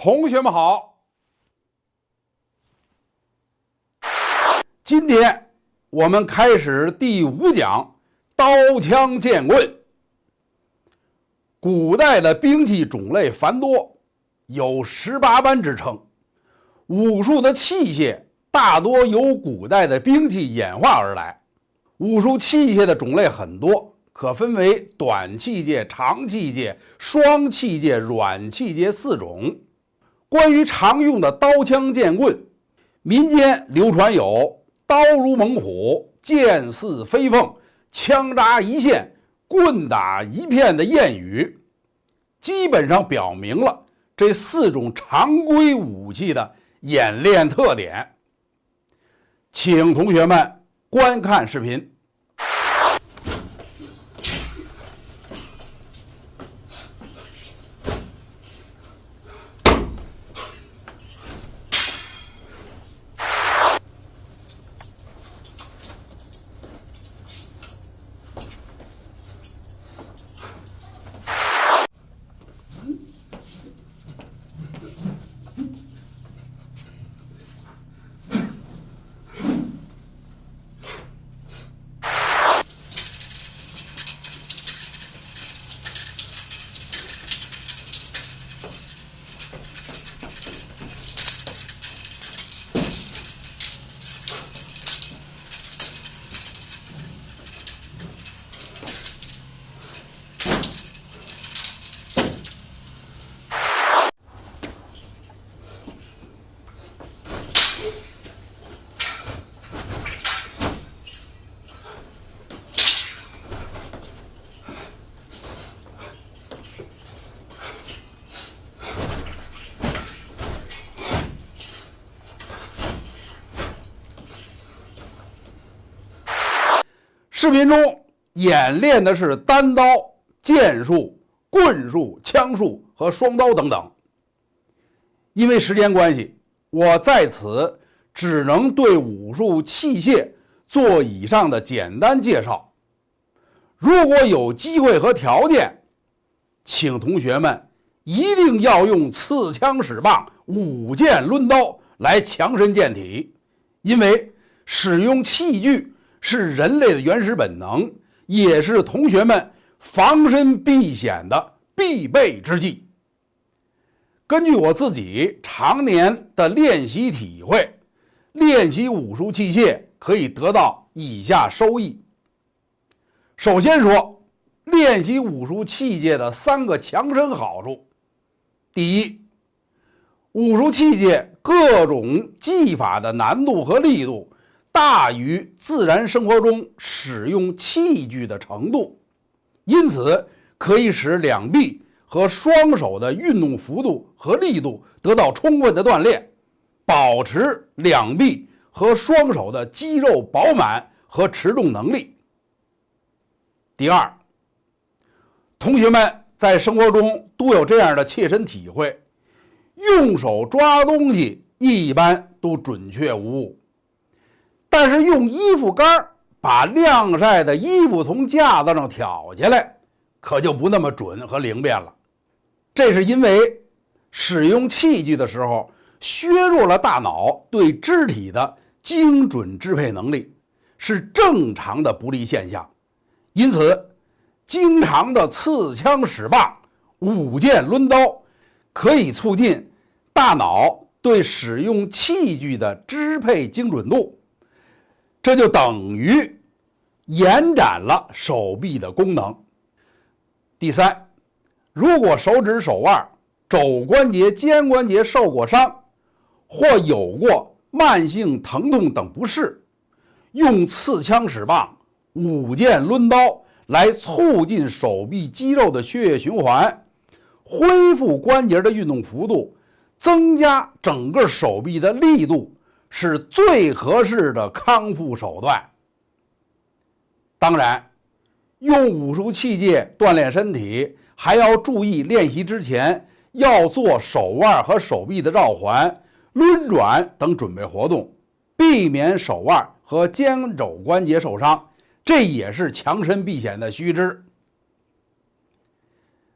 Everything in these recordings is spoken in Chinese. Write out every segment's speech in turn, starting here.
同学们好，今天我们开始第5讲刀枪剑棍。古代的兵器种类繁多，有18般之称。武术的器械大多由古代的兵器演化而来。武术器械的种类很多，可分为短器械、长器械、双器械、软器械4种。关于常用的刀枪剑棍，民间流传有刀如猛虎、剑似飞凤、枪扎一线、棍打一片的谚语，基本上表明了这4种常规武器的演练特点。请同学们观看视频。视频中演练的是单刀、剑术、棍术、枪术和双刀等等。因为时间关系，我在此只能对武术器械做以上的简单介绍。如果有机会和条件，请同学们一定要用刺枪使棒、舞剑抡刀来强身健体，因为使用器具是人类的原始本能，也是同学们防身避险的必备之计。根据我自己常年的练习体会，练习武术器械可以得到以下收益。首先说，练习武术器械的3个强身好处。第一，武术器械各种技法的难度和力度大于自然生活中使用器具的程度，因此可以使两臂和双手的运动幅度和力度得到充分的锻炼，保持两臂和双手的肌肉饱满和持重能力。第二，同学们在生活中都有这样的切身体会，用手抓东西一般都准确无误，但是用衣服杆把晾晒的衣服从架子上挑下来，可就不那么准和灵便了。这是因为使用器具的时候削弱了大脑对肢体的精准支配能力，是正常的不利现象。因此，经常的刺枪使棒、舞剑抡刀，可以促进大脑对使用器具的支配精准度，这就等于延展了手臂的功能。第三，如果手指、手腕、肘关节、肩关节受过伤，或有过慢性疼痛等不适，用刺枪使棒、舞剑抡刀来促进手臂肌肉的血液循环，恢复关节的运动幅度，增加整个手臂的力度，是最合适的康复手段。当然，用武术器械锻炼身体，还要注意练习之前要做手腕和手臂的绕环、抡转等准备活动，避免手腕和肩肘关节受伤，这也是强身避险的须知。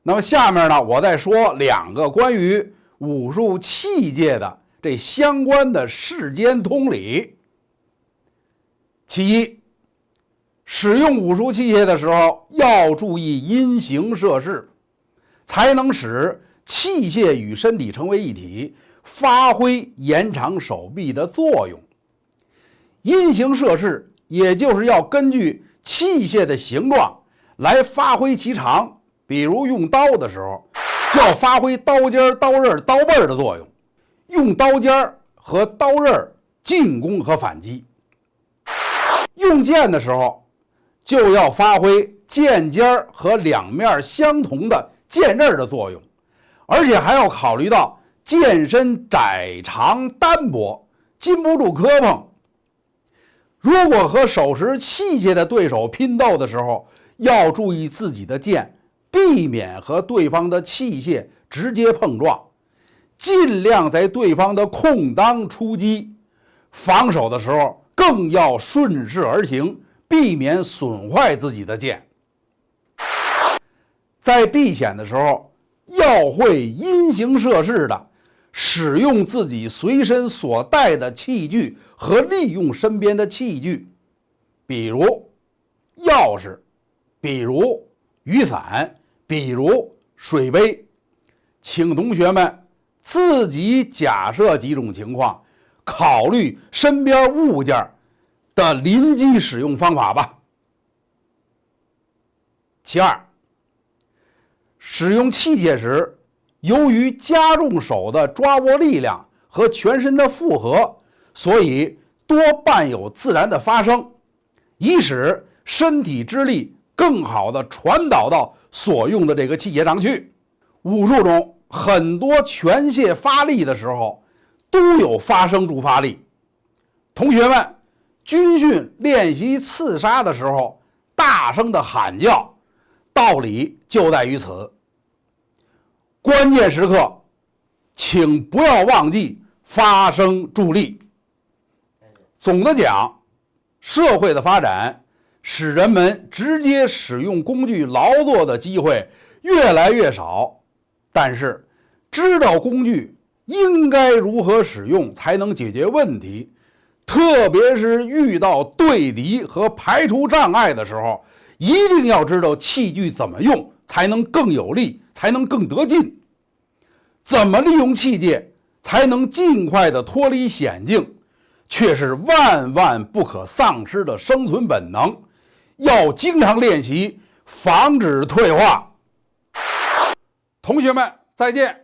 那么下面呢，我再说2个关于武术器械的这相关的世间通理。其一，使用武术器械的时候要注意因形设势，才能使器械与身体成为一体，发挥延长手臂的作用。因形设势，也就是要根据器械的形状来发挥其长。比如用刀的时候，就要发挥刀尖、刀刃、刀背的作用，用刀尖和刀刃进攻和反击。用剑的时候，就要发挥剑尖和两面相同的剑刃的作用，而且还要考虑到剑身窄长单薄，禁不住磕碰。如果和手持器械的对手拼斗的时候，要注意自己的剑，避免和对方的器械直接碰撞，尽量在对方的空当出击。防守的时候更要顺势而行，避免损坏自己的剑。在避险的时候，要会因形设势的使用自己随身所带的器具和利用身边的器具，比如钥匙，比如雨伞，比如水杯。请同学们自己假设几种情况，考虑身边物件的临机使用方法吧。其二，使用器械时，由于加重手的抓握力量和全身的负荷，所以多伴有自然的发声，以使身体之力更好地传导到所用的这个器械上去。武术中很多拳械发力的时候都有发声助发力。同学们军训练习刺杀的时候大声的喊叫，道理就在于此。关键时刻请不要忘记发声助力。总的讲，社会的发展使人们直接使用工具劳作的机会越来越少，但是知道工具应该如何使用才能解决问题，特别是遇到对敌和排除障碍的时候，一定要知道器具怎么用才能更有力，才能更得劲。怎么利用器械才能尽快的脱离险境，却是万万不可丧失的生存本能，要经常练习，防止退化。同学们，再见。